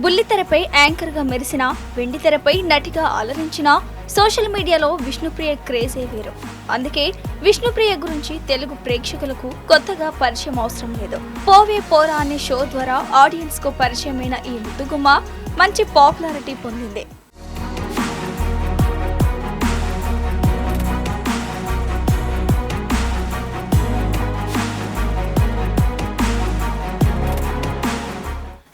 బుల్లితెరపై anchor గా మెరిసిన, వెండితెరపై నటిగా అలరించిన సోషల్ మీడియాలో విష్ణుప్రియ క్రేజే వేరు. అందుకే విష్ణుప్రియ గురించి తెలుగు ప్రేక్షకులకు కొత్తగా పరిచయం అవసరం లేదు. పోవే పోరా అనే షో ద్వారా ఆడియన్స్ కు పరిచయమైన ఈ ముద్దుగుమ్మ మంచి పాపులారిటీ పొందింది.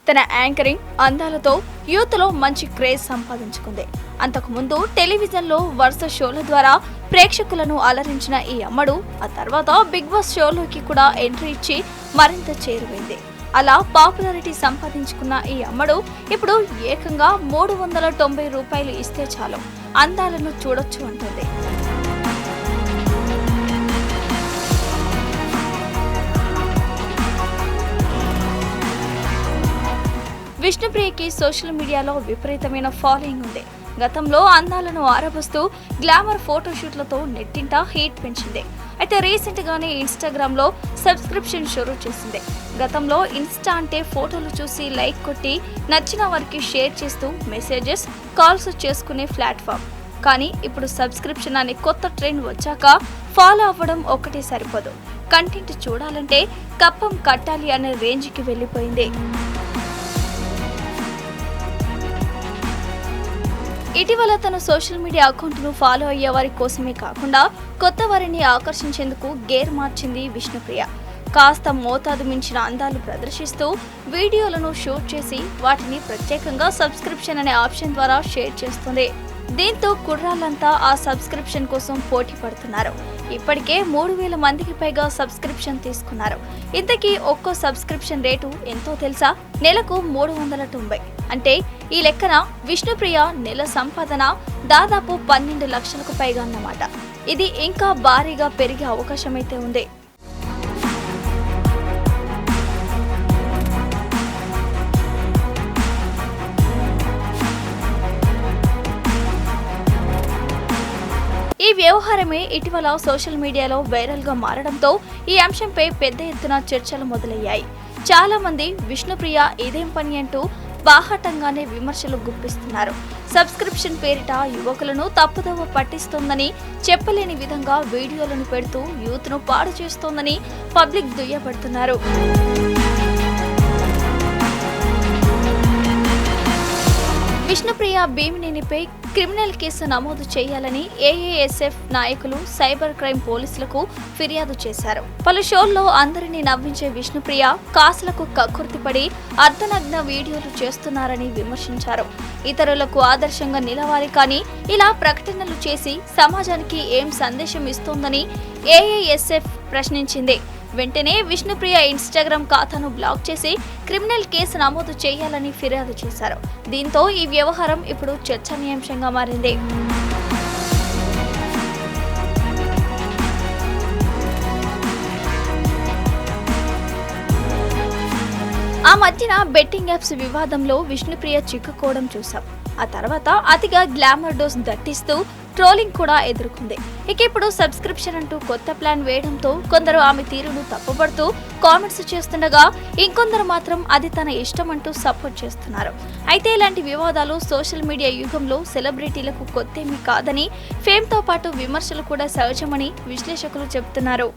తన యాంకరింగ్ అందాలతో యూత్ లో మంచి క్రేజ్ సంపాదించుకుంది. అంతకుముందు టెలివిజన్లో వరుస షోల ద్వారా ప్రేక్షకులను అలరించిన ఈ అమ్మడు ఆ తర్వాత బిగ్ బాస్ షోలోకి కూడా ఎంట్రీ ఇచ్చి మరింత చేరువైంది. అలా పాపులారిటీ సంపాదించుకున్న ఈ అమ్మడు ఇప్పుడు ఏకంగా 390 రూపాయలు ఇస్తే చాలు అందాలను చూడొచ్చు అంటుంది. విష్ణుప్రియకి సోషల్ మీడియాలో విపరీతమైన ఫాలోయింగ్ ఉంది. గతంలో అందాలను ఆరబోస్తూ గ్లామర్ ఫోటోషూట్లతో నెట్టింట హీట్ పెంచింది. అయితే రీసెంట్ గానే ఇన్స్టాగ్రామ్ లో సబ్స్క్రిప్షన్ షురూ చేసింది. గతంలో ఇన్స్టా అంటే ఫోటోలు చూసి లైక్ కొట్టి నచ్చిన వారికి షేర్ చేస్తూ మెసేజెస్, కాల్స్ చేసుకునే ప్లాట్ఫామ్. కానీ ఇప్పుడు సబ్స్క్రిప్షన్ అనే కొత్త ట్రెండ్ వచ్చాక ఫాలో అవ్వడం ఒక్కటే సరిపోదు, కంటెంట్ చూడాలంటే కప్పం కట్టాలి అనే రేంజ్కి వెళ్ళిపోయింది. ఇటీవల తన సోషల్ మీడియా అకౌంట్ను ఫాలో అయ్యే వారి కోసమే కాకుండా కొత్త వారిని ఆకర్షించేందుకు గేర్ మార్చింది విష్ణుప్రియ. కాస్త మోతాదు మించిన అందాలు ప్రదర్శిస్తూ వీడియోలను షూట్ చేసి వాటిని ప్రత్యేకంగా సబ్స్క్రిప్షన్ అనే ఆప్షన్ ద్వారా షేర్ చేస్తుంది. దీంతో కుర్రాళ్ళంతా ఆ సబ్స్క్రిప్షన్ కోసం పోటీ పడుతున్నారు. ఇప్పటికే 3000 మందికి పైగా సబ్స్క్రిప్షన్ తీసుకున్నారు. ఇంతకీ ఒక్కో సబ్స్క్రిప్షన్ రేటు ఎంతో తెలుసా? నెలకు 390. అంటే ఈ లెక్కన విష్ణుప్రియ నెల సంపాదన దాదాపు 12 లక్షలకు పైగా అన్నమాట. ఇది ఇంకా భారీగా పెరిగే అవకాశమైతే ఉంది. ఈ వ్యవహారమే ఇటీవల సోషల్ మీడియాలో వైరల్ గా మారడంతో ఈ అంశంపై పెద్ద ఎత్తున చర్చలు మొదలయ్యాయి. చాలా మంది విష్ణుప్రియ ఇదేం పని అంటూ బాహాటంగానే విమర్శలు గుప్పిస్తున్నారు. సబ్స్క్రిప్షన్ పేరిట యువకులను తప్పుదోవ పట్టిస్తోందని, చెప్పలేని విధంగా వీడియోలను పెడుతూ యూత్ ను పాడు చేస్తోందని పబ్లిక్ దుయ్యబడుతున్నారు. విష్ణుప్రియ భీమినేనిపై క్రిమినల్ కేసు నమోదు చేయాలని ఏఏఎస్ఎఫ్ నాయకులు సైబర్ క్రైమ్ పోలీసులకు ఫిర్యాదు చేశారు. పలు షోల్లో అందరినీ నవ్వించే విష్ణుప్రియ కాసులకు కక్కుర్తిపడి అర్ధనగ్న వీడియోలు చేస్తున్నారని విమర్శించారు. ఇతరులకు ఆదర్శంగా నిలవాలి, కానీ ఇలా ప్రకటనలు చేసి సమాజానికి ఏం సందేశం ఇస్తోందని ఏఏఎస్ఎఫ్ ప్రశ్నించింది. వెంటనే విష్ణుప్రియ ఇన్స్టాగ్రామ్ ఖాతాను బ్లాక్ చేసి క్రిమినల్ కేసు నమోదు చేయాలని ఫిర్యాదు చేశారు. దీంతో ఈ వ్యవహారం ఇప్పుడు చర్చనీయాంశంగా మారింది. ఆ మధ్యన బెట్టింగ్ యాప్స్ వివాదంలో విష్ణుప్రియ చిక్కుకోవడం చూసాం. ఆ తర్వాత అతిగా గ్లామర్ డోస్ దట్టిస్తూ ట్రోలింగ్ కూడా ఎదుర్కొంది. ఇక ఇప్పుడు సబ్స్క్రిప్షన్ అంటూ కొత్త ప్లాన్ వేయడంతో కొందరు ఆమె తీరును తప్పుపడుతూ కామెంట్స్ చేస్తుండగా, ఇంకొందరు మాత్రం అది తన ఇష్టం అంటూ సపోర్ట్ చేస్తున్నారు. అయితే ఇలాంటి వివాదాలు సోషల్ మీడియా యుగంలో సెలబ్రిటీలకు కొత్తేమీ కాదని, ఫేమ్తో పాటు విమర్శలు కూడా సహజమని విశ్లేషకులు చెబుతున్నారు.